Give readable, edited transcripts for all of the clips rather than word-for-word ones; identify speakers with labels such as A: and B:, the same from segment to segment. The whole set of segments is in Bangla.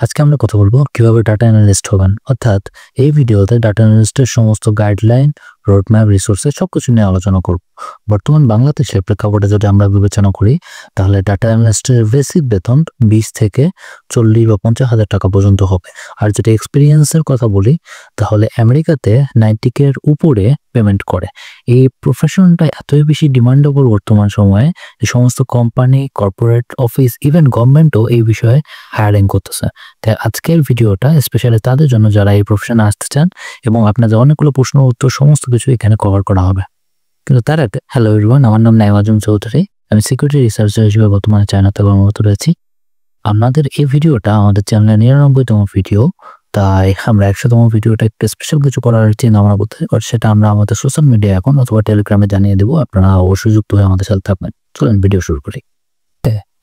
A: আজকে আমরা কথা বলবো কিভাবে ডাটা অ্যানালিস্ট হবেন। অর্থাৎ এই ভিডিওতে ডাটা অ্যানালিস্টের সমস্ত গাইডলাইন, রোডম্যাপ, রিসোর্সেস সবকিছু নিয়ে আলোচনা করব। বর্তমান বাংলাদেশের প্রেক্ষাপটে যদি আমরা বিবেচনা করি, তাহলে ডাটা অ্যানালিস্টের বেসিক বেতন 20 থেকে 40 বা 50 হাজার টাকা পর্যন্ত হবে। আর যদি এক্সপিরিয়েন্সের কথা বলি, তাহলে আমেরিকাতে 90K এর উপরে পেমেন্ট করে। এই প্রফেশনটা এতই বেশি ডিমান্ডেবল বর্তমান সময়ে যে সমস্ত কোম্পানি, কর্পোরেট অফিস, ইভেন গভর্নমেন্টও এই বিষয়ে হায়ারিং করতেছে। তাই আজকের ভিডিওটা স্পেশালি তাদের জন্য যারা এই প্রফেশনে আসতে চান, এবং আপনাদের অনেকগুলো প্রশ্ন উত্তর সমস্ত কিছু এখানে কভার করা হবে। কিন্তু তার আগে, হ্যালো এভরিওয়ান, আমার নাম নাইম আজম চৌধুরী। আমি সিকিউরিটি রিসার্চার হিসেবে বর্তমানে চায়নাতে কর্মরত রয়েছি। আপনাদের এই ভিডিওটা আমাদের চ্যানেলের 99তম ভিডিও, তাই আমরা 100তম ভিডিওটা একটু স্পেশাল কিছু করার চিন্তা ভাবনা করতে, সেটা আমরা আমাদের সোশ্যাল মিডিয়া এখন অথবা টেলিগ্রামে জানিয়ে দেবো। আপনারা অবশ্যই যুক্ত হয়ে আমাদের সাথে থাকবেন। চলুন ভিডিও শুরু করি।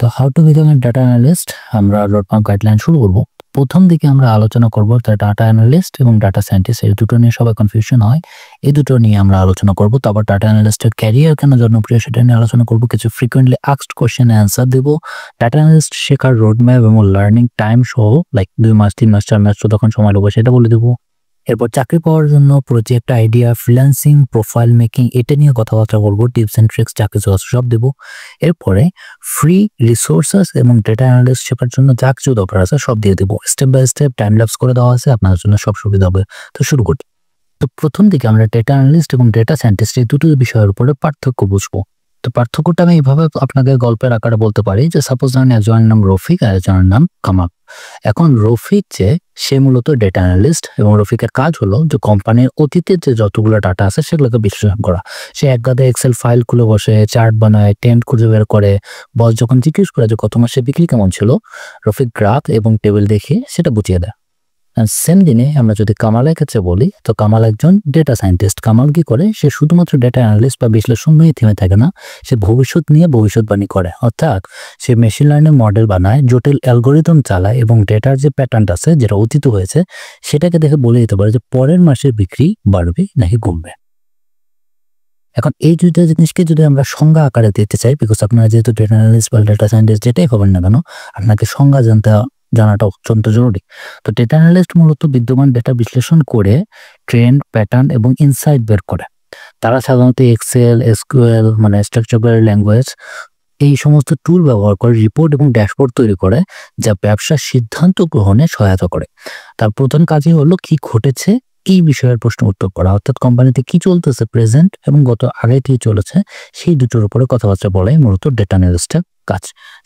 A: তো how to become a data analyst, আমরা রোডম্যাপ গাইডলাইন শুরু করব। প্রথম দিকে আমরা আলোচনা করব ডাটা অ্যানালিস্ট এবং ডাটা সায়েন্টিস্ট, এই দুটো নিয়ে সবাই কনফিউশন হয়। এই দুটো নিয়ে আমরা আলোচনা করব। তারপর ডাটা অ্যানালিস্টের ক্যারিয়ার কেন জনপ্রিয় সেটা নিয়ে আলোচনা করব। কিছু ফ্রিকোয়েন্টলি আস্কড কোশ্চেন অ্যান্সার দেবো। ডাটা অ্যানালিস্ট শেখার রোডম্যাপ এবং লার্নিং টাইম সহ, লাইক 2 মাস, 3 মাস, 4 মাস যতক্ষণ সময় লাগবে সেটা বলে দেবো। এরপর চাকরি পাওয়ার জন্য project idea, freelancing, profile making, এটা নিয়ে কথাবার্তা বলবো। টিপস এন্ড ট্রিক্স যা কিছু আছে সব দেবো। এরপরে ফ্রি রিসোর্সেস এবং ডেটা অ্যানালিস্ট শেখার জন্য যা কিছু দরকার আছে সব দিয়ে দেবো। Step by step time lapse করে দেওয়া আছে, আপনার জন্য সব সুবিধা হবে। তো শুরু করি। তো প্রথম দিকে আমরা ডেটা অ্যানালিস্ট এবং ডেটা সায়েন্টিস্ট এই দুটো বিষয়ের উপরে পার্থক্য বুঝবো। তো পার্থক্যটা আমি এইভাবে আপনাকে গল্পের আকারে বলতে পারি যে, সাপোজ ধরেন একজনের নাম রফিক আর একজনের নাম কামাল। এখন রফিক সে মূলত ডেটা অ্যানালিস্ট, এবং রফিকের কাজ হলো যে কোম্পানির অতীতের যে যতগুলো ডাটা আছে সেগুলোকে বিশ্লেষণ করা। সে এক গাদা এক্সেল ফাইল খুলে বসে চার্ট বানায়, ট্রেন্ড খুঁজে বের করে। বস যখন জিজ্ঞেস করে যে গত মাসে বিক্রি কেমন ছিল, রফিক গ্রাফ এবং টেবিল দেখে সেটা বুঝিয়ে দেয়। সেম দিনে আমরা যদি কামালের ক্ষেত্রে বলি, তো কামাল একজন ডেটা সায়েন্টিস্ট। কামাল কি করে, সে শুধুমাত্র ডেটা অ্যানালিস্ট বা বিশ্লেষণ নিয়ে থেমে থাকে না, সে ভবিষ্যৎ নিয়ে ভবিষ্যৎবাণী করে। অর্থাৎ সে মেশিন লার্নিং মডেল বানায়, জটিল অ্যালগোরিদম চালায় এবং ডেটার যে প্যাটার্ন আছে যেটা অতীত হয়েছে সেটাকে দেখে বলে দিতে পারে যে পরের মাসের বিক্রি বাড়বে নাকি কমবে। এখন এই দুইটা জিনিসকে যদি আমরা সংজ্ঞা আকারে দিতে চাই, বিকজ আপনারা যেহেতু ডেটা অ্যানালিস্ট বা ডেটা সায়েন্টিস্ট যেটাই হবেন না কেন, আপনাকে সংজ্ঞা জানাটা অত্যন্ত জরুরি। তো ডেটা অ্যানালিস্ট মূলত বিদ্যমান ডেটা বিশ্লেষণ করে ট্রেন্ড, প্যাটার্ন এবং ইনসাইট বের করে। তারা সাধারণত এক্সেল, এসকিউএল মানে স্ট্রাকচারাল ল্যাঙ্গুয়েজ, এই সমস্ত টুল ব্যবহার করে রিপোর্ট এবং ড্যাশবোর্ড তৈরি করে, যা ব্যবসার সিদ্ধান্ত গ্রহণে সহায়তা করে। তার প্রধান কাজই হলো কি ঘটেছে এই বিষয়ের প্রশ্ন উত্তর করা। অর্থাৎ কোম্পানিতে কি চলতেছে প্রেজেন্ট এবং গত আগে কি চলেছে সেই দুটোর উপরে কথাবার্তা বলাই মূলত ডেটা অ্যানালিস্টের কাজ।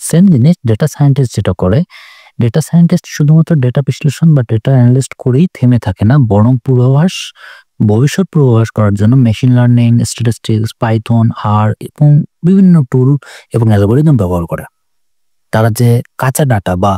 A: সেম জিনিস ডেটা সায়েন্টিস্ট যেটা করে, ডেটা সায়েন্টিস্ট শুধুমাত্র ডেটা বিশ্লেষণ বা ডেটা অ্যানালিস্ট করেই থেমে থাকে না, বরং ভবিষ্যৎ পূর্বাভাস করার জন্য মেশিন লার্নিং, স্ট্যাটিস্টিক্স, পাইথন, আর এবং বিভিন্ন টুল এবং অ্যালগোরিদম ব্যবহার করে। তারা যে কাঁচা ডাটা বা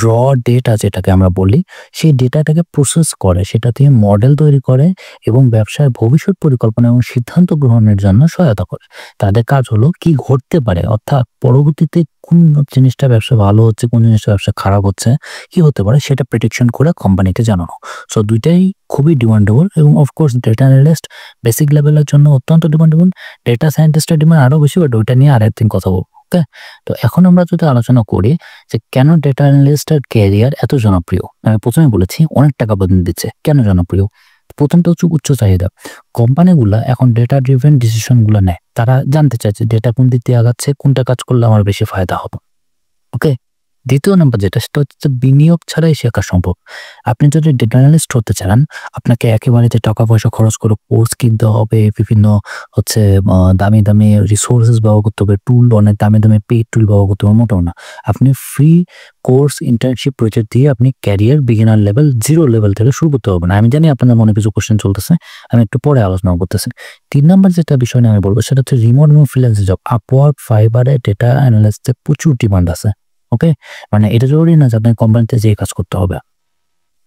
A: র ডেটা যেটাকে আমরা বলি, সেই ডেটাটাকে প্রসেস করে, সেটা দিয়ে মডেল তৈরি করে এবং ব্যবসায় ভবিষ্যৎ পরিকল্পনা এবং সিদ্ধান্ত গ্রহণের জন্য সহায়তা করে। তাদের কাজ হলো কি ঘটতে পারে, অর্থাৎ পরবর্তীতে কোন জিনিসটা ব্যবসা ভালো হচ্ছে, কোন জিনিসটা ব্যবসা খারাপ হচ্ছে, কি হতে পারে সেটা প্রেডিকশন করে কোম্পানিকে জানানো। সো দুইটাই খুবই ডিমান্ডেবল, এবং অফকোর্স ডেটা অ্যানালিস্ট বেসিক লেভেলের জন্য অত্যন্ত ডিমান্ডেবল। ডেটা সায়েন্টিস্টের ডিমান্ড আরও বেশি, বাট ওইটা নিয়ে আরেকদিন কথা বলবো। ওকে, তো এখন আমরা যদি আলোচনা করি যে কেন ডেটা অ্যানালিস্টের ক্যারিয়ার এত জনপ্রিয়। আমি প্রথমে বলেছি অনেক টাকা বেতন দিচ্ছে। কেন জনপ্রিয়? প্রথমটা হচ্ছে উচ্চ চাহিদা। কোম্পানিগুলা এখন ডেটা ড্রিভেন ডিসিশনগুলো নেয়। তারা জানতে চায় যে ডেটা কোন দিক দিয়ে আগাচ্ছে, কোনটা কাজ করলে আমার বেশি ফায়দা হবে। ওকে, দ্বিতীয় নাম্বার যেটা, সেটা হচ্ছে বিনিয়োগ ছাড়াই শেখা সম্ভব। আপনি যদি ডেটা অ্যানালিস্ট হতে চান, আপনাকে একেবারে যে টাকা পয়সা খরচ করে কোর্স কিনতে হবে, বিভিন্ন দামি দামি রিসোর্সেস ব্যবহার করতে হবে, টুল অনেক দামি দামি পেইড টুল ব্যবহার করতে হবে, মোটেও না। আপনি ফ্রি কোর্স, ইন্টার্নশিপ, প্রজেক্ট দিয়ে আপনি ক্যারিয়ার বিগিনার লেভেল, 0 লেভেল থেকে শুরু করতে হবে না। আমি জানি আপনাদের মনে কিছু কোশ্চেন চলতেছে, আমি একটু পরে আলোচনা করতেছি। 3 নাম্বার যেটা বিষয় নিয়ে আমি বলবো সেটা হচ্ছে রিমোট এবং ফ্রিল্যান্সিং জব। আপওয়ার্ক, ফাইবারে ডেটা অ্যানালিস্টের প্রচুর ডিমান্ড আছে। ওকে, মানে এটা জরুরি না যে আপনার কোম্পানিতে যেয়ে কাজ করতে হবে।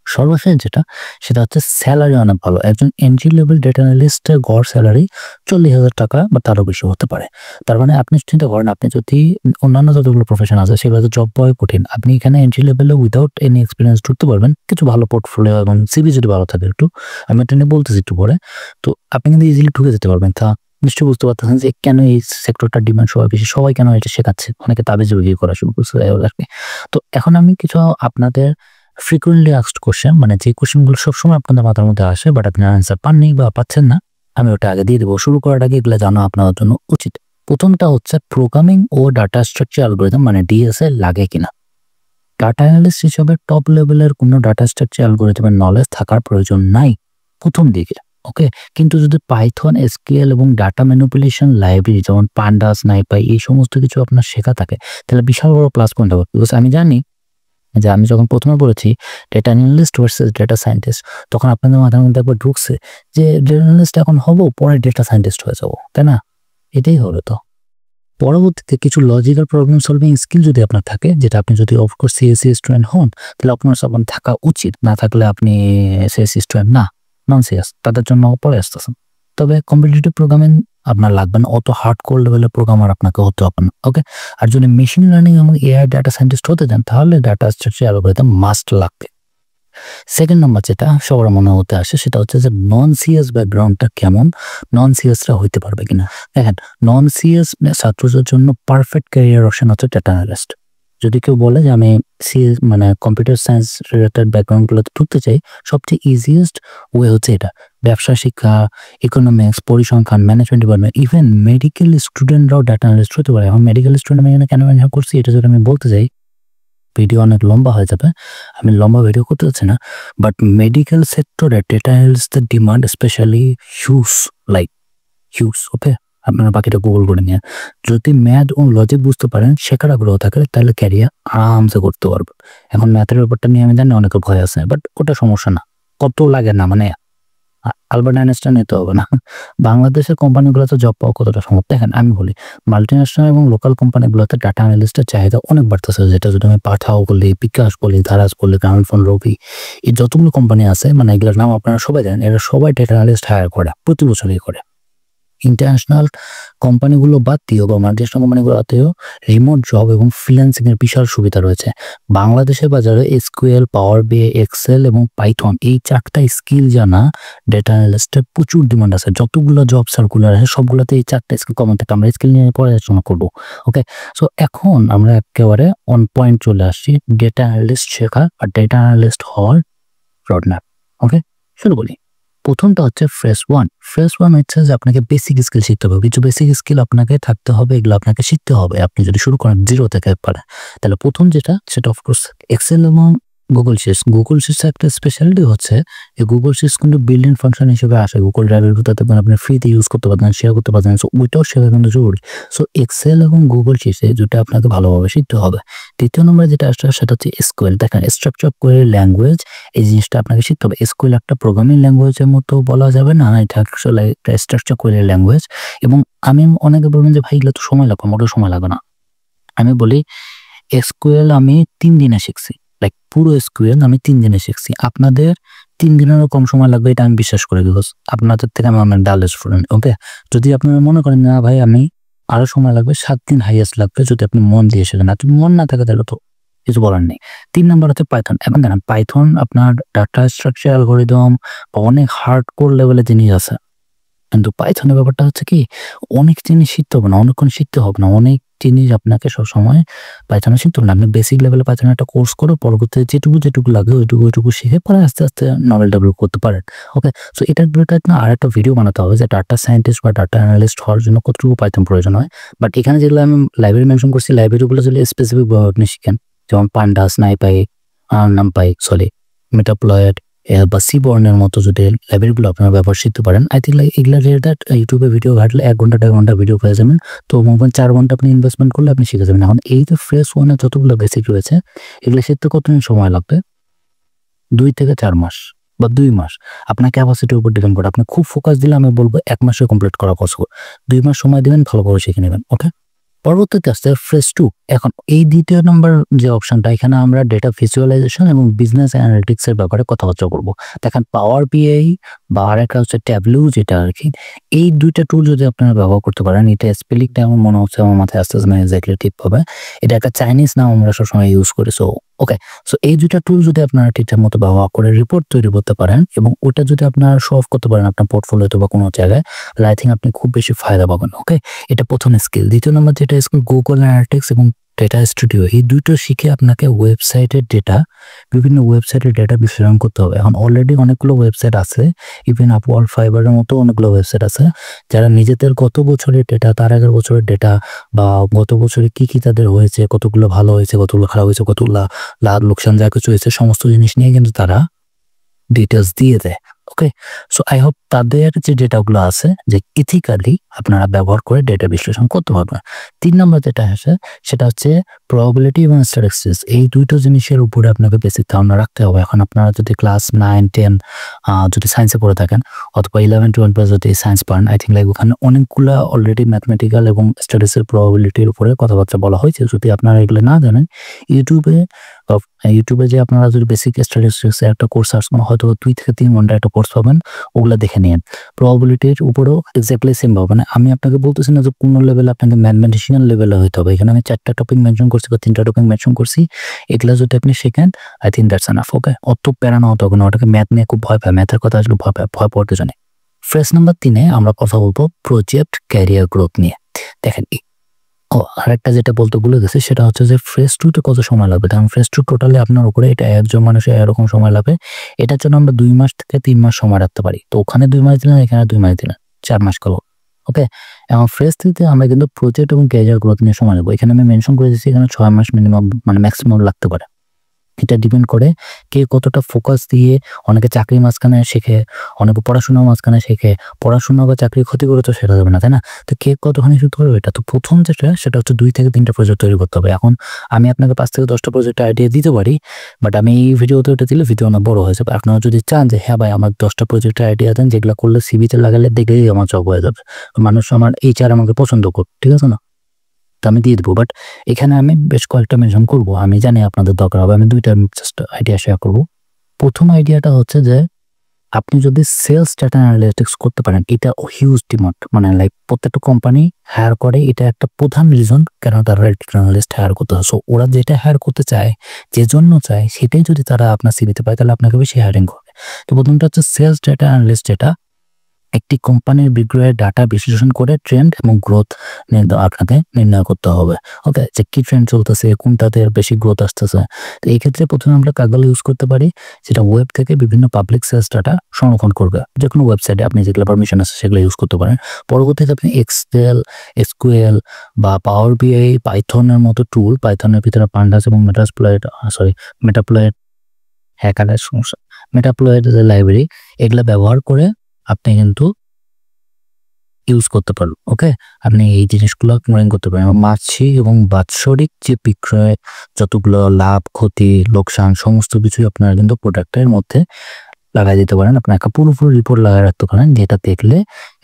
A: সর্বশেষ যেটা, সেটা হচ্ছে স্যালারি অনেক ভালো। একজন এন্ট্রি লেভেল ডেটা অ্যানালিস্টের গড় স্যালারি 40,000 টাকা বা তারও বেশি হতে পারে। তার মানে আপনি চিন্তা করেন, আপনি যদি অন্যান্য যতগুলো প্রফেশন আছে সেগুলোতে জব পাওয়া কঠিন, আপনি এখানে এন্ট্রি লেভেলে উইদাউট এনি এক্সপিরিয়েন্স ঢুকতে পারবেন। কিছু ভালো পোর্টফোলিও এবং সিভি যদি ভালো থাকে, একটু আমি এটা নিয়ে বলতেছি একটু পরে, তো আপনি কিন্তু ইজিলি ঢুকে যেতে পারবেন। তা নিশ্চয়ই বুঝতে পারতেছেন যে কেন এই সেক্টরটার ডিমান্ড সবাই বেশি, সবাই কেন এটা শেখাচ্ছে, অনেকে তাবিজ বিক্রি করা শুরু করছে আর কি। তো এখন আমি কিছু আপনাদের ফ্রিকুয়েন্টলি আস্কড কোশ্চেন, মানে যে কোশ্চেনগুলো সবসময় আপনাদের মাথার মধ্যে আসে বাট আপনি আনসার পাননি বা পাচ্ছেন না, আমি ওটা আগে দিয়ে দেবো। শুরু করার আগে এগুলো জানা আপনাদের জন্য উচিত। প্রথমটা হচ্ছে প্রোগ্রামিং ও ডাটা স্ট্রাকচার অ্যালগরিদম মানে ডিএসএ লাগে কিনা। ডাটা অ্যানালিস্ট হিসেবে টপ লেভেলের কোনো ডাটা স্ট্রাকচার অ্যালগরিদমের নলেজ থাকার প্রয়োজন নাই প্রথম দিকে, ওকে। কিন্তু যদি পাইথন, এসকিউএল এবং ডাটা ম্যানিপুলেশন লাইব্রেরি যেমন পান্ডাস, নাইপাই এই সমস্ত কিছু আপনার শেখা থাকে তাহলে বিশাল বড় প্লাস পয়েন্ট হবে। বিকজ আমি জানি যে আমি যখন প্রথমে বলেছি data analyst versus data scientist, তখন আপনাদের মাথার মধ্যে একবার ঢুকছে যে ডেটা অ্যানালিস্ট এখন হবো, পরে ডেটা সায়েন্টিস্ট হয়ে যাবো, তাই না? এটাই হলো। তো পরবর্তীতে কিছু লজিক্যাল প্রবলেম সলভিং স্কিল যদি আপনার থাকে, যেটা আপনি যদি অফকোর্স সিএসসি স্টুডেন্ট হন তাহলে আপনার সবার থাকা উচিত, না থাকলে আপনি সিএসসি স্টুডেন্ট না, নন সিএস, তাদের জন্য পরে আসতেছেন। তবে কম্পিটিটিভ প্রোগ্রামিং আপনার লাগবে না, অত হার্ড কোর লেভেলের প্রোগ্রামার আপনাকে হতে হবে না, ওকে। আর যদি মেশিন লার্নিং এবং এআই ডাটা সায়েন্টিস্ট হতে চান তাহলে ডাটা স্ট্রাকচার অ্যালগরিদম মাস্ট লাগবে। সেকেন্ড নাম্বার যেটা সবার মনে হতে আসে সেটা হচ্ছে যে নন সিএস ব্যাকগ্রাউন্ডটা কেমন, নন সিএসরা হইতে পারবে কিনা। দেখেন, নন সিএস ছাত্রদের জন্য পারফেক্ট ক্যারিয়ার অপশন হচ্ছে ডেটা অ্যানালিস্ট। যদি কেউ বলে যে আমি সিএস মানে কম্পিউটার সায়েন্স রিলেটেড ব্যাকগ্রাউন্ডগুলোতে ঢুকতে চাই, সবচেয়ে ইজিয়েস্ট ওয়ে হচ্ছে এটা। ব্যবসা শিক্ষা, ইকোনমিক্স, পরিসংখ্যান, ম্যানেজমেন্ট ডিপার্টমেন্ট, ইভেন মেডিকেল স্টুডেন্টরাও ডাটা অ্যানালিস্ট হতে পারে। এখন মেডিকেল স্টুডেন্ট আমি এখানে কেন মেনশন করছি এটা যদি আমি বলতে চাই ভিডিও অনেক লম্বা হয়ে যাবে, আমি লম্বা ভিডিও করতে চাচ্ছি না। বাট মেডিকেল সেক্টরে ডেটা অ্যানালিস্টদের ডিমান্ড স্পেশালি হিউজ, ওকে। আপনারা বাকিটা গুগল করে নিয়ে যদি ম্যাথ ও লজিক বুঝতে পারেন, শেখার আগ্রহ থাকে, তাহলে ক্যারিয়ার আরামসে করতে পারবে। এখন ম্যাথের ব্যাপারটা নিয়ে আমি জানি অনেকের ভয় আছে, বাট ওটা সমস্যা না, কত লাগে না, মানে আলবার্ট আইনস্টাইন নিতে হবে না। বাংলাদেশের কোম্পানিগুলোতে জব পাওয়া কতটা সম্ভব দেখেন, আমি বলি মাল্টিন্যাশনাল এবং লোকাল কোম্পানিগুলোতে ডাটা অ্যানালিস্টের চাহিদা অনেক বাড়তেছে। যেটা যদি আমি পাঠাও বলি, বিকাশ বলি, ধারাস বলি, গ্রামীণফোন, রবি, এই যতগুলো কোম্পানি আছে, মানে এগুলোর নাম আপনারা সবাই জানেন, এরা সবাই ডেটা অ্যানালিস্ট হায়ার করে, প্রতি বছরই করে। ইন্টারন্যাশনাল কোম্পানিগুলো বাদ দিয়েও বা মাল্টিন্যাশনাল কোম্পানিগুলো বাদ দিয়েও রিমোট জব এবং ফ্রিল্যান্সিং এর বিশাল সুবিধা রয়েছে। বাংলাদেশের বাজারে এসকিউএল, পাওয়ার বিআই, এক্সেল এবং পাইথন এই 4টা স্কিল জানা ডেটা অ্যানালিস্টের প্রচুর ডিমান্ড আছে। যতগুলো জব সার্কুলার আছে সবগুলোতে এই 4টা স্কিল কমন থাকে। আমরা স্কিল নিয়ে পরে আলোচনা করবো, ওকে। সো এখন আমরা একেবারে অন পয়েন্ট চলে আসছি ডেটা অ্যানালিস্ট শেখা আর ডেটা অ্যানালিস্ট হওয়ার রোডম্যাপ, ওকে। শুরু করি। প্রথমটা হচ্ছে ফ্রেশ ওয়ান হচ্ছে যে আপনাকে বেসিক স্কিল শিখতে হবে। কিছু বেসিক স্কিল আপনাকে থাকতে হবে, এগুলো আপনাকে শিখতে হবে। আপনি যদি শুরু করেন 0 থেকে পারে, তাহলে প্রথম যেটা সেটা অফকোর্স এক্সেল এবং গুগল শিটস একটা স্পেশালিটি হচ্ছে এই গুগল শিটস কিন্তু বিল্ডিং ফাংশন হিসেবে আসে। গুগল ড্রাইভের ভিতরে আপনি ফ্রিতে ইউজ করতে পারবেন, শেয়ার করতে পারবেন। সো ওইটাও শেখা কিন্তু জরুরি। সো এক্সেল এবং গুগল শিটস এই দুটো আপনাকে ভালোভাবে শিখতে হবে। দ্বিতীয় নম্বরে যেটা আসছে সেটা হচ্ছে এসকিউএল। দেখেন, স্ট্রাকচার কোয়েরি ল্যাঙ্গুয়েজ, এই জিনিসটা আপনাকে শিখতে হবে। এসকিউএল একটা প্রোগ্রামিং ল্যাঙ্গুয়েজের মতো বলা যাবে না, এটা আসলে একটা স্ট্রাকচার কোয়েরি ল্যাঙ্গুয়েজ। এবং আমি অনেকে বলবেন যে ভাই এগুলো তো সময় লাগবে, মোটেও সময় লাগবে না। আমি বলি এসকিউএল আমি 3 দিনে শিখছি, লাইক পুরো এসকিউএল আমি 3 দিনে শিখছি। আপনাদের 3 দিনেরও কম সময় লাগবে এটা আমি বিশ্বাস করি, বিকজ আপনাদের থেকে আমি অনেক ডাল স্টুডেন্ট, ওকে। যদি আপনারা মনে করেন না ভাই আমি আরো সময় লাগবে, 7 দিন হাইয়েস্ট লাগবে যদি আপনি মন দিয়ে শেখেন। আর মন না থাকে তাহলে তো কিছু বলার নেই। 3 নাম্বার হচ্ছে পাইথন। এখন দেখেন পাইথন আপনার ডাটা স্ট্রাকচার অ্যালগরিদম বা অনেক হার্ড কোর লেভেলের জিনিস আছে, কিন্তু পাইথনের ব্যাপারটা হচ্ছে কি অনেক জিনিস শিখতে হবে না, অনেকক্ষণ শিখতে হবে না, অনেক জিনিস আপনাকে সবসময় পাইথনে শিখতে হবে না। আপনি বেসিক লেভেলে পাইথনের একটা কোর্স করে পরবর্তীতে যেটুকু লাগে ওইটুকু শিখে পরে আস্তে আস্তে নলেজ ডেভেলপ করতে পারেন, ওকে। সো এটার বিরুদ্ধে না আর একটা ভিডিও বানাতে হবে যে ডাটা সায়েন্টিস্ট বা ডাটা অ্যানালিস্ট হওয়ার জন্য কতটুকু পাইথন প্রয়োজন হয়। বাট এখানে যেগুলো আমি লাইব্রেরি মেনশন করছি, লাইব্রেরিগুলো যদি স্পেসিফিকভাবে আপনি শিখেন, যেমন পান্ডাস, নাইপাই, মেটাপ্লয়েড বা সিবর্নের মতো যদি লাইব্রেরিগুলো আপনারা ব্যবহার শিখতে পারেন, আই থিঙ্ক লাইক এগুলা রিলেটেড ইউটিউবে ভিডিও ঘাটলে 1 ঘন্টা 1.5 ঘন্টা ভিডিও পেয়ে যাবেন। তো মোবাইল 4 ঘন্টা আপনি ইনভেস্টমেন্ট করলে আপনি শিখে যাবেন। এখন এই যে ফ্রেশ ওয়ানে যতগুলো বেসিক রয়েছে এগুলো শিখতে কতদিন সময় লাগবে? 2 থেকে 4 মাস বা 2 মাস, আপনার ক্যাপাসিটির উপর ডিপেন্ড করে। আপনি খুব ফোকাস দিলে আমি বলবো 1 মাসে কমপ্লিট করা পসিবল। 2 মাস সময় দিবেন, ভালোভাবে শিখে নেবেন, ওকে। পরবর্তীতে আসছে ফ্রেশ 2। এখন এই দ্বিতীয় নম্বর যে অপশনটা, এখানে আমরা ডেটা ভিজুয়ালাইজেশন এবং বিজনেস অ্যানালিটিক্স এর ব্যাপারে কথাবার্তা বলবো। দেখেন পাওয়ার বিআই বা আরেকটা হচ্ছে ট্যাবলু, যেটা আর কি, এই দুইটা টুল যদি আপনারা ব্যবহার করতে পারেন, এটা স্পেলিংটা আমার মনে হচ্ছে আমার মাথায় আসতে না এক্স্যাক্টলি ঠিক হবে, এটা একটা চাইনিজ নাম আমরা সবসময় ইউজ করি। সো ওকে, সো এই দুইটা টুল যদি আপনারা ঠিকঠাক মতো ব্যবহার করে রিপোর্ট তৈরি করতে পারেন এবং ওটা যদি আপনারা শো অফ করতে পারেন আপনার পোর্টফোলিওতে বা কোনো জায়গায়, আই থিঙ্ক আপনি খুব বেশি ফায়দা পাবেন, ওকে। এটা প্রথম স্কিল। দ্বিতীয় নম্বর যেটা স্কিল, গুগল অ্যানালিটিক্স এবং ডেটা স্টুডিও, এই দুটো শিখে আপনাকে ওয়েবসাইটের ডেটা বিভিন্ন ওয়েবসাইটের ডেটা বিশ্লেষণ করতে হবে। এখন অলরেডি অনেকগুলো ওয়েবসাইট আছে, ইভেন আপওয়ার্ক, ফাইবারের মতো অনেকগুলো ওয়েবসাইট আছে যারা নিজেদের গত বছরের ডেটা, তার আগের বছরের ডেটা বা গত বছরে কি তাদের হয়েছে, কতগুলো ভালো হয়েছে, কতগুলো খারাপ হয়েছে, কতগুলো লাভ লোকসান যা কিছু হয়েছে সমস্ত জিনিস নিয়ে কিন্তু তারা ডিটেলস দিয়ে দেয়। ওকে, সো আই হোপ তাদের যে ডেটাগুলো আছে যে ইথিক্যালি আপনারা ব্যবহার করে ডেটা বিশ্লেষণ করতে পারবেন। 3 নম্বর যেটা আসে সেটা হচ্ছে প্রবাবিলিটি এবং স্ট্যাটিস্টিক্স। এই দুইটো জিনিসের উপরে আপনাকে বেসিক ধারণা রাখতে হবে। এখন আপনারা যদি ক্লাস 9, 10 যদি সায়েন্সে পড়ে থাকেন অথবা 11, 12 যদি সায়েন্স পড়েন, আই থিঙ্ক লাইক ওখানে অনেকগুলা অলরেডি ম্যাথমেটিক্যাল এবং স্ট্যাটিস্টিক্সের প্রবাবিলিটির উপরে কথাবার্তা বলা হয়েছে। যদি আপনারা এগুলো না জানেন, ইউটিউবে যে আপনারা যদি বেসিক স্ট্যাটিস্টিক্স একটা কোর্স সার্চ করেন, হয়তো 2 থেকে 3 ঘন্টা একটা কোর্স পাবেন, ওগুলা দেখে নিন। প্রবাবিলিটির উপরেও এক্স্যাক্টলি সেম পাবেন। মানে আমি আপনাকে বলতেছি না যে কোন লেভেলে আপনাকে ম্যাথমেটিশিয়ান লেভেলে হইতে হবে। এখানে আমি 4টা টপিক মেনশন করছি বা 3টা টপিক মেনশন করছি। এগুলা যদি আপনি শেখেন, আই থিঙ্ক দ্যাটস এনাফ। ওকে, অত প্যারা না হতে হবে না। ওটাকে ম্যাথ নিয়ে খুব ভয় পায়, ম্যাথের কথা আসলে ভয় পড়তে জানে। ফ্রেজ নাম্বার 3-এ আমরা কথা বলবো প্রজেক্ট ক্যারিয়ার গ্রোথ নিয়ে। দেখেন, আরেকটা যেটা বলতে ভুলে গেছি সেটা হচ্ছে যে ফেজ 2-তে কত সময় লাগবে। কারণ ফেজ 2 টোটালি আপনার উপরে, এটা একজন মানুষের এরকম সময় লাগবে। এটার জন্য আমরা 2 মাস থেকে 3 মাস সময় রাখতে পারি। তো ওখানে 2 মাস দিলেন, এখানে 2 মাস দিলেন, 4 মাস গেল। ওকে, এবং ফেজ 3-তে আমরা কিন্তু প্রজেক্ট এবং ক্যারিয়ার গ্রোথ নিয়ে সময় নেবো। এখানে আমি মেনশন করে দিচ্ছি এখানে 6 মাস মিনিমাম, মানে ম্যাক্সিমাম লাগতে পারে। এটা ডিপেন্ড করে কে কতটা ফোকাস দিয়ে। অনেকে চাকরির মাঝখানে শেখে, অনেকে পড়াশোনার মাঝখানে শেখে। পড়াশোনা বা চাকরি ক্ষতি করে তো সেটা যাবে না, তাই না? তো কে কতখানি শুরু করবে এটা তো প্রথম সেটা হচ্ছে 2 থেকে 3টা প্রজেক্ট তৈরি করতে হবে। এখন আমি আপনাকে 5 থেকে 10টা প্রজেক্ট আইডিয়া দিতে পারি, বাট আমি এই ভিডিওতে ওটা দিলে ভিডিও অনেক বড় হয়ে যাবে। আপনারা যদি চান যে হ্যাঁ ভাই আমার 10টা প্রজেক্টের আইডিয়া দেন যেগুলো করলে সিভিতে লাগালে দেখলেই আমার জব হয়ে যাবে, মানুষ আমার HR আমাকে পছন্দ করবে, ঠিক আছে না? তো আমি দিয়ে দেবো। বাট এখানে আমি বেশ কয়েকটা মেনশন করবো। আমি জানি আপনাদের দরকার হবে, আমি 2টা জাস্ট আইডিয়া শেয়ার করবো। প্রথম আইডিয়াটা হচ্ছে যে আপনি যদি সেলস ডাটা অ্যানালিটিক্স করতে পারেন, এটা হিউজ ডিমান্ড। মানে লাইক প্রত্যেকটা কোম্পানি হায়ার করে, এটা একটা প্রধান রিজন কেন তারা ডাটা অ্যানালিস্ট হায়ার করতে হয়। সো ওরা যেটা হায়ার করতে চায়, যে জন্য চায়, সেটাই যদি তারা আপনার সিভিতে পায় তাহলে আপনাকে বেশি হায়ারিং করবে। তো প্রথমটা হচ্ছে সেলস ডাটা অ্যানালিস্ট, যেটা একটি কোম্পানির বিক্রয়ের ডাটা বিশ্লেষণ করে ট্রেন্ড এবং গ্রোথ আপনাকে নির্ণয় করতে হবে। ওকে, যে কি ট্রেন্ড চলতেছে, কোনটাতে বেশি গ্রোথ আসতেছে। তো এই ক্ষেত্রে প্রথমে আমরা কাগল ইউজ করতে পারি, যেটা ওয়েব থেকে বিভিন্ন পাবলিক সেলস ডাটা সংরক্ষণ করবে। যে কোনো ওয়েবসাইটে আপনি যেগুলো পারমিশন আছে সেগুলো ইউজ করতে পারেন। পরবর্তীতে আপনি এক্সেল, এসকিউএল বা পাওয়ার বিআই, পাইথনের মতো টুল, পাইথনের ভিতরে পান্ডাস এবং মেটাপ্লয়েড যে লাইব্রেরি, এগুলা ব্যবহার করে আপনি কিন্তু ইউজ করতে পারবেন। ওকে, আপনি এই জিনিসগুলো মনিটরিং করতে পারেন। মাসিক এবং বাৎসরিক যে বিক্রয়, যতগুলো লাভ, ক্ষতি, লোকসান সমস্ত কিছুই আপনারা কিন্তু প্রোডাক্টের মধ্যে লাগাই দিতে পারেন। আপনার একটা পুরোপুরি রিপোর্ট লাগাই রাখতে পারেন, যেটা দেখলে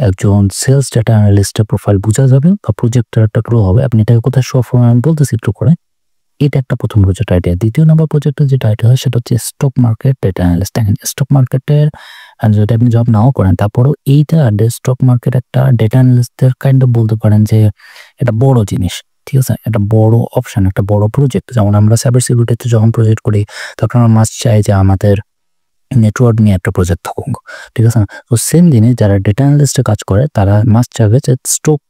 A: একজন সেলস ডাটা অ্যানালিস্টের প্রোফাইল বোঝা যাবে বা প্রজেক্টরটা গ্রো হবে। আপনি এটাকে কোথায় শো করবেন আমি বলতেছি একটু করে। এটা একটা প্রথম প্রজেক্ট আইডিয়া। দ্বিতীয় নম্বর প্রজেক্টের যেটা আইডিয়া হয় সেটা হচ্ছে স্টক মার্কেট ডেটা অ্যানালিস্ট। দেখেন, স্টক মার্কেটের যদি আপনি জব নাও করেন, তারপরেও এইটা স্টক মার্কেট একটা ডেটা অ্যানালিস্টদের কাইন্ড অফ বলতে পারেন যে এটা বড় জিনিস, ঠিক আছে? একটা বড় অপশন, একটা বড় প্রজেক্ট। যেমন আমরা সাইবার সিকিউরিটিতে যখন প্রজেক্ট করি তখন আমরা মাস্ট চাই যে আমাদের নেটওয়ার্ক নিয়ে একটা প্রজেক্ট থাকুক, ঠিক আছে? তো সেম জিনিস যারা ডেটা অ্যানালিস্টে কাজ করে তারা মাস্ট চাইবে যে স্টক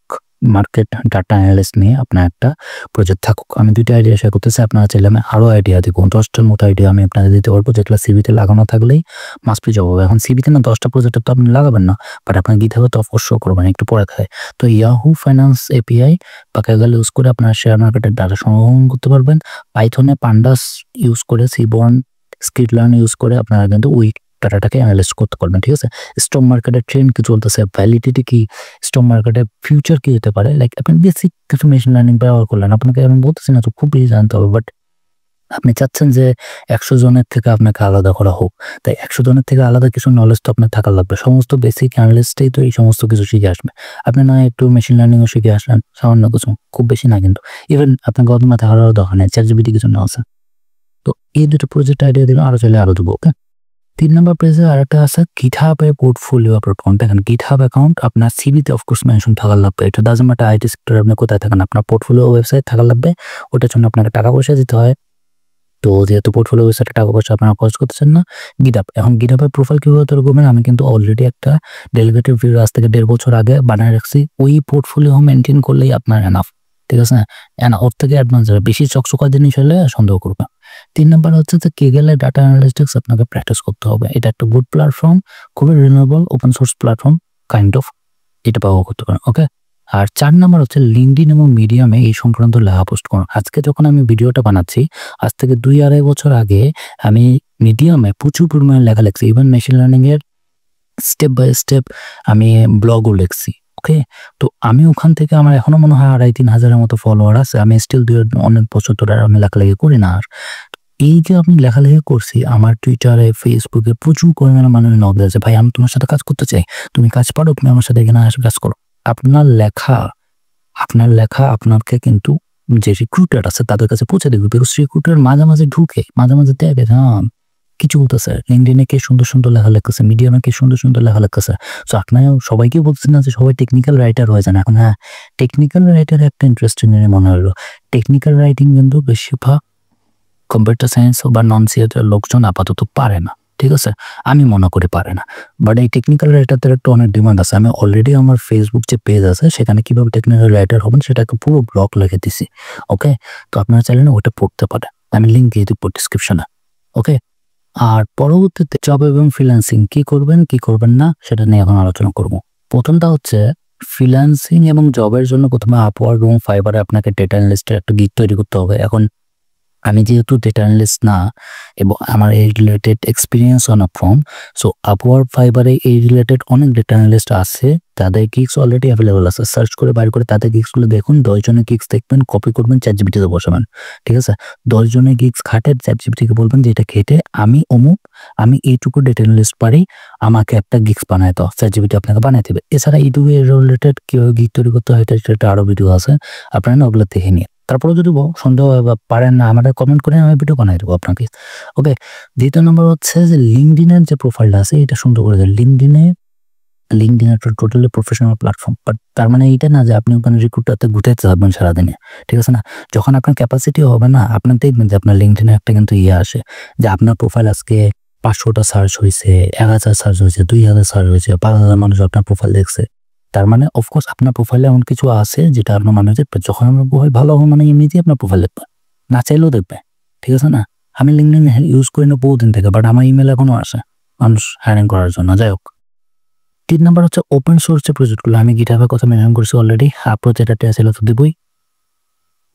A: মার্কেট ডাটা অ্যানালিস্ট নিয়ে আপনার একটা প্রজেক্ট থাকুক। আমি 2টা আইডিয়া শেয়ার করতেছি, আপনারা চাইলে আমি আরও আইডিয়া দিব। 10টার মতো আইডিয়া আমি আপনাদের দিতে পারবো, যেগুলো সিভিতে লাগানো থাকলেই মাস্ট বি জব হবে। এখন সিভিতে না 10টা প্রজেক্ট তো আপনি লাগাবেন না, বাট আপনার গিটহাবে তো অবশ্যই করবেন, একটু পরে থাকে। তো ইয়াহু ফাইন্যান্স এপিআই বা কাগল ইউজ করে আপনারা শেয়ার মার্কেটের ডাটা সংগ্রহ করতে পারবেন। পাইথনে পান্ডাস ইউজ করে, সিবর্ন, স্কিটলার্ন ইউজ করে আপনারা কিন্তু ওই ডাটাটাকে অ্যানালাইজ করতে পারবেন, ঠিক আছে? স্টক মার্কেটের ট্রেন্ড কি চলতেছে, ভ্যালিডিটি কি, স্টক মার্কেটের ফিউচার কি হতে পারে, লাইক আপনি বেসিক কিছু মেশিন লার্নিং ব্যবহার করলেন। আপনাকে আমি বলতেছি না তো খুব বেশি জানতে হবে, বাট আপনি চাচ্ছেন যে 100 জনের থেকে আপনাকে আলাদা করা হোক, তাই 100 জনের থেকে আলাদা কিছু নলেজ তো আপনার থাকা লাগবে। সমস্ত বেসিক অ্যানালিস্টই তো এই সমস্ত কিছু শিখে আসবে। আপনি না একটু মেশিন লার্নিংও শিখে আসলেন, সামান্য কিছু, খুব বেশি না কিন্তু। ইভেন আপনার গত মাথায় হারারও দরকার নেই, চ্যাটজিপিটি কিছু নেওয়া আছে। তো এই দুটো প্রজেক্ট আইডিয়া দিলে আরো চাইলে আরো দেবো। ওকে, 3 নম্বর পেজে আরেকটা আছে গিটহাবে পোর্টফোলিও আপলোড করুন। দেখেন, গিটহাব অ্যাকাউন্ট আপনার সিভিতে অফকোর্স মেনশন থাকা লাগবে। এটা ডাজন্ট ম্যাটার আইটি সেক্টরে আপনি কোথায় থাকেন, আপনার পোর্টফোলিও ওয়েবসাইট থাকা লাগবে। ওটার জন্য আপনাকে টাকা পয়সা দিতে হয়। তো যেহেতু পোর্টফোলিও ওয়েবসাইটে টাকা পয়সা আপনারা খরচ করতেছেন না, গিটহাব। এখন গিটহাবের প্রোফাইল কিভাবে তৈরি করবেন, আমি কিন্তু অলরেডি একটা ডেলিগেটিভ ভিডিও আজ থেকে 1.5 বছর আগে বানিয়ে রাখছি। ওই পোর্টফোলিও মেনটেন করলেই আপনার এনাফ, ঠিক আছে? ওর থেকে অ্যাডভান্স যাবে, বেশি চকচকা জিনিস হলে সন্দেহ করবে। 3 নাম্বার হচ্ছে যে Kaggle এর ডাটা অ্যানালিটিক্স আপনাকে প্র্যাকটিস করতে হবে। এটা একটা গুড প্ল্যাটফর্ম, খুবই reliable open source platform kind of, এটা ব্যবহার করতে পারেন। ওকে? আর 4 নাম্বার হচ্ছে LinkedIn এবং Medium এ এই সংক্রান্ত লেখা পোস্ট করুন। আজকে যখন আমি ভিডিওটা বানাচ্ছি, আজ থেকে 2-2.5 বছর আগে আমি Medium এ প্রচুর পরিমাণে লেখা লিখছি। ইভেন মেশিন লার্নিং এর স্টেপ বাই স্টেপ আমি ব্লগও লিখছি। ওকে? তো আমি ওখান থেকে আমার এখনো মনে হয় 2,500-3 হাজারের মতো ফলোয়ার আছে। আমি স্টিল অনেক বছর ধরে আমি লেখালেখি করি না আর। এই যে আমি লেখালেখি করছি, আমার টুইটারে, ফেসবুকে প্রচুর পরিমাণে মানুষ নক দিয়েছে, "ভাই আমি তোমার সাথে কাজ করতে চাই। তুমি কাজ পারো, তুমি আমার সাথে এখানে আসো কাজ করো।" আপনার লেখা আপনাকে কিন্তু যে রিক্রুটার আছে তাদের কাছে পৌঁছে দিবে। বিকজ রিক্রুটার মাঝে, মাঝে ঢুকে, মাঝে, মাঝে দেখে কিছু বলতেছে। LinkedIn এ কে সুন্দর, সুন্দর লেখা লিখতেছে, Medium এ কে সুন্দর, সুন্দর লেখা লিখতেছে। সো আপনারা সবাইকে বলতেছি না যে সবাই টেকনিক্যাল রাইটার হয়ে যান। এখন হ্যাঁ, টেকনিক্যাল রাইটার একটা ইন্টারেস্টিং জিনিস মনে হলো। টেকনিক্যাল রাইটিং কিন্তু বেশিরভাগ কম্পিউটার সায়েন্স বা নন সিএর লোকজন আপাতত পারে না। ঠিক আছে? আমি মনে করি পারে না। বাট এই টেকনিক্যাল রাইটারদের একটা অনেক ডিমান্ড আছে। আমি অলরেডি আমার ফেসবুক যে পেজ আছে সেখানে কিভাবে টেকনিক্যাল রাইটার হবেন সেটা একটা পুরো ব্লগ লিখে দিছি। ওকে? তো আপনারা চাইলে না ওটা পড়তে পারেন। আমি লিংক দিয়ে দিব ডেসক্রিপশনে। ওকে? আর পরবর্তীতে জব এবং ফ্রিল্যান্সিং কি করবেন, কি করবেন না সেটা নিয়ে এখন আলোচনা করব। প্রথমটা হচ্ছে ফ্রিল্যান্সিং এবং জবের জন্য প্রথমে Upwork এবং Fiverr এ আপনাকে ডেটা অ্যানালিস্টের একটা গিগ তৈরি করতে হবে। এখন আমি যেহেতু ডেটা অ্যানালিস্ট না এবং আমার এই রিলেটেড এক্সপিরিয়েন্স অনেক কম, সো Upwork, Fiverr এ এই রিলেটেড অনেক ডেটা অ্যানালিস্ট আছে, তাদের গিগস অলরেডি অ্যাভেলেবল আছে। সার্চ করে বাইর করে তাদের গিগসগুলো দেখুন, 10 জনের গিগস দেখবেন, কপি করবেন, ChatGPT তে বসাবেন। ঠিক আছে? 10 জনের গিগস খাটেন, ChatGPT কে বলবেন যে এটা খেটে আমি অমুক, আমি এইটুকু ডেটা অ্যানালিস্ট পারি, আমাকে একটা গিগস বানায় দাও। ChatGPT আপনাকে বানায় দেবে। এছাড়া ইউটিউবে এর রিলেটেড কিভাবে গিগ তৈরি করতে হয় এটা আরো ভিডিও আছে, আপনারা না ওগুলো দেখে নিন। তারপরে যদি সন্দেহ হয় বা পারেন না, আমাদের কমেন্ট করে আমি ভিডিও বানাই দেবো আপনাকে। ওকে? দ্বিতীয় নম্বর হচ্ছে যে LinkedIn এর যে প্রোফাইলটা আছে এটা সুন্দর করে দেন। LinkedIn একটা টোটালি প্রফেশনাল প্ল্যাটফর্ম। বাট তার মানে এইটা না যে আপনি ওখানে রিক্রুটারতে ঘুরতে থাকবেন সারাদিনে। ঠিক আছে না? যখন আপনার ক্যাপাসিটি হবে না, আপনি দেখবেন যে আপনার LinkedIn এ একটা কিন্তু আসে যে আপনার প্রোফাইল আজকে 500টা সার্চ হইছে, 1000 সার্চ হয়েছে, 2000 সার্চ হয়েছে, 5000 মানুষ আপনার প্রোফাইল দেখছে। তার মানে অফকোর্স আপনার প্রোফাইলে এমন কিছু আছে যেটা আপনার মানুষ দেখবে। যখন আপনার প্রোফাইল ভালো হবে মানে এমনিতেই আপনার প্রোফাইল দেখবে, না চাইলেও দেখবে। ঠিক আছে না? আমি LinkedIn ইউজ করি না বহুদিন থেকে, বাট আমার ইমেল এখনো আসে মানুষ হায়ারিং করার জন্য। যাই হোক, 3 নাম্বার হচ্ছে ওপেন সোর্স যে প্রজেক্টগুলো, আমি গিটহাবের কথা মেনশন করছি অলরেডি। প্রজেক্ট একটা ছিল তো দিবই।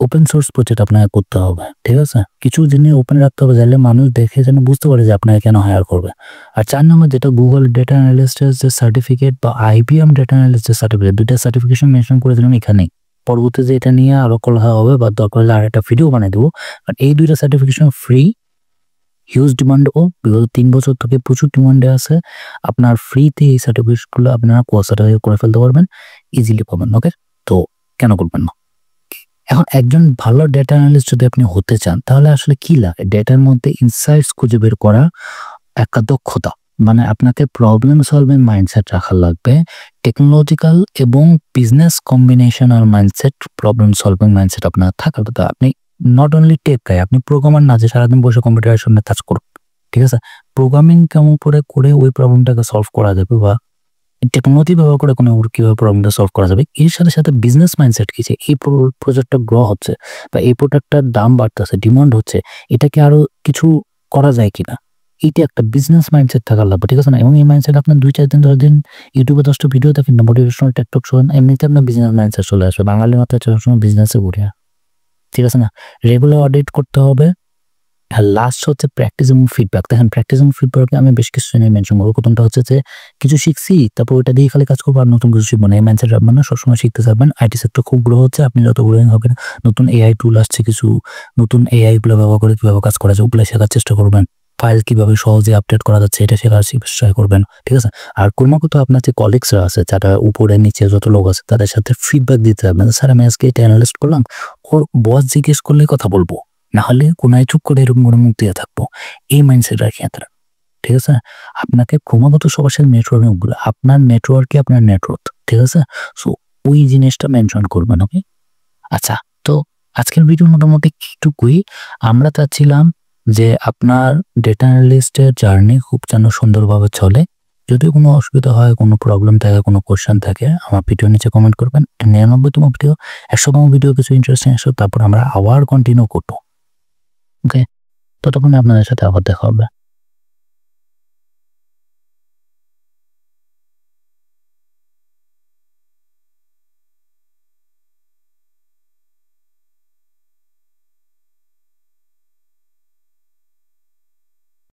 A: ওপেন সোর্স প্রজেক্ট আপনাকে করতে হবে। ঠিক আছে? কিছু জিনিস ওপেন রাখতে হবে, যাইলে মানুষ দেখে যেন বুঝতে পারে যে আপনাকে কেন হায়ার করবে। আর 4 নাম্বার যেটা গুগল ডেটা অ্যানালিস্টের যে সার্টিফিকেট বা IBM ডেটা অ্যানালিস্টের সার্টিফিকেট, 2টা সার্টিফিকেশন মেনশন করে দিলাম এখানেই। পরবর্তীতে এটা নিয়ে আরো কথা হবে বা দরকার হলে আরেকটা ভিডিও বানিয়ে দেবো। বাট এই 2টা সার্টিফিকেশন ফ্রি, হিউজ ডিমান্ডও, বিগত 3 বছর থেকে প্রচুর ডিমান্ডে আছে। আপনার ফ্রিতে এই সার্টিফিকেটগুলো আপনারা কোর্সটা করে ফেলতে পারবেন, ইজিলি পাবেন। ওকে? তো কেন করবেন না? এখন একজন ভালো ডেটা অ্যানালিস্ট যদি আপনি হতে চান তাহলে আসলে কি লাগে? ডেটার মধ্যে ইনসাইটস খুঁজে বের করা একটা দক্ষতা। মানে আপনাকে প্রবলেম সলভিং মাইন্ডসেট রাখা লাগবে। টেকনোলজিক্যাল এবং business combinational mindset, problem solving mindset আপনার থাকার কথা। আপনি নট অনলি টেক গাই, আপনি প্রোগ্রামার না যে সারাদিন বসে কম্পিউটারের সামনে কাজ করুন। ঠিক আছে? প্রোগ্রামিং কেমন করে ওই প্রবলেমটাকে সলভ করা যাবে বা টেকনোলজি ব্যবহার করে কোনো কিভাবে প্রবলেমটা সলভ করা যাবে। এর সাথে, সাথে বিজনেস মাইন্ডসেট কি যে এই প্রজেক্টটা গ্রো হচ্ছে বা এই প্রোডাক্টটার দাম বাড়তেছে, ডিমান্ড হচ্ছে, এটাকে আরো কিছু করা যায় কিনা? এইটা একটা বিজনেস মাইন্ডসেট থাকা লাগবে। ঠিক আছে না? এবং এই মাইন্ডসেট আপনার 2-4 দিন 10 দিন ইউটিউবে 10টা ভিডিও দেখেন না, মোটিভেশনাল টেকটক শোনেন, এমনিতে আপনার বিজনেস মাইন্ডসেট চলে আসবে। বাঙালির মাথায় সবসময় বিজনেসে ঘুরে। ঠিক আছে না? রেগুলার অডিট করতে হবে। আর লাস্ট হচ্ছে প্র্যাকটিস এবং ফিডব্যাক। দেখেন প্র্যাকটিস এবং ফিডব্যাকে আমি বেশ কিছু জিনিস মেনশন করবো। প্রথমটা হচ্ছে যে কিছু শিখছি, তারপর ওইটা দিয়ে খালি কাজ করবো আর নতুন কিছু শিখবো না। এই মাইন্ডসেট রাখবেন না, সবসময় শিখতে থাকবেন। আইটি সেক্টর খুব গ্রো হচ্ছে, আপনি যত গ্রোয়িং হবেন, নতুন AI টুল আসছে, কিছু নতুন AI গুলো ব্যবহার করে কিভাবে কাজ করা যায় ওগুলো শেখার চেষ্টা করবেন। ফাইল কিভাবে সহজে আপডেট করা যাচ্ছে এটা শেখার চেষ্টা করবেন। ঠিক আছে? আর ক্রমাগত আপনার যে কলিগসরা আছে, যারা উপরে নিচে যত লোক আছে তাদের সাথে ফিডব্যাক দিতে হবে। স্যার আমি আজকে এটা অ্যানালাইজ করলাম, ওর বস জিজ্ঞেস করলে কথা বলবো, না হলে কোনায় চুপ করে এরকম করে মুখ দিয়ে থাকবো। এই মাইন্ডসেট রাখি আপনারা। ঠিক আছে? আপনাকে ক্রমাগত সবার সাথে নেটওয়ার্কিং গুলো, আপনার নেটওয়ার্কে আপনার নেটওয়ার্ক। ঠিক আছে? সো ওই জিনিসটা মেনশন করবেন। ওকে? আচ্ছা, তো আজকের ভিডিও মোটামুটি এইটুকুই। আমরা চাচ্ছিলাম যে আপনার ডেটা অ্যানালিস্টের জার্নি খুব যেন সুন্দরভাবে চলে। যদি কোনো অসুবিধা হয়, কোনো প্রবলেম থাকে, কোনো কোশ্চেন থাকে, আমার ভিডিও নিচে কমেন্ট করবেন। 99তম ভিডিও, 100তম ভিডিও কিছু ইন্টারেস্টিং আসো, তারপর আমরা আবার কন্টিনিউ করবো। ওকে? ততক্ষণে আপনাদের সাথে আবার দেখা হবে।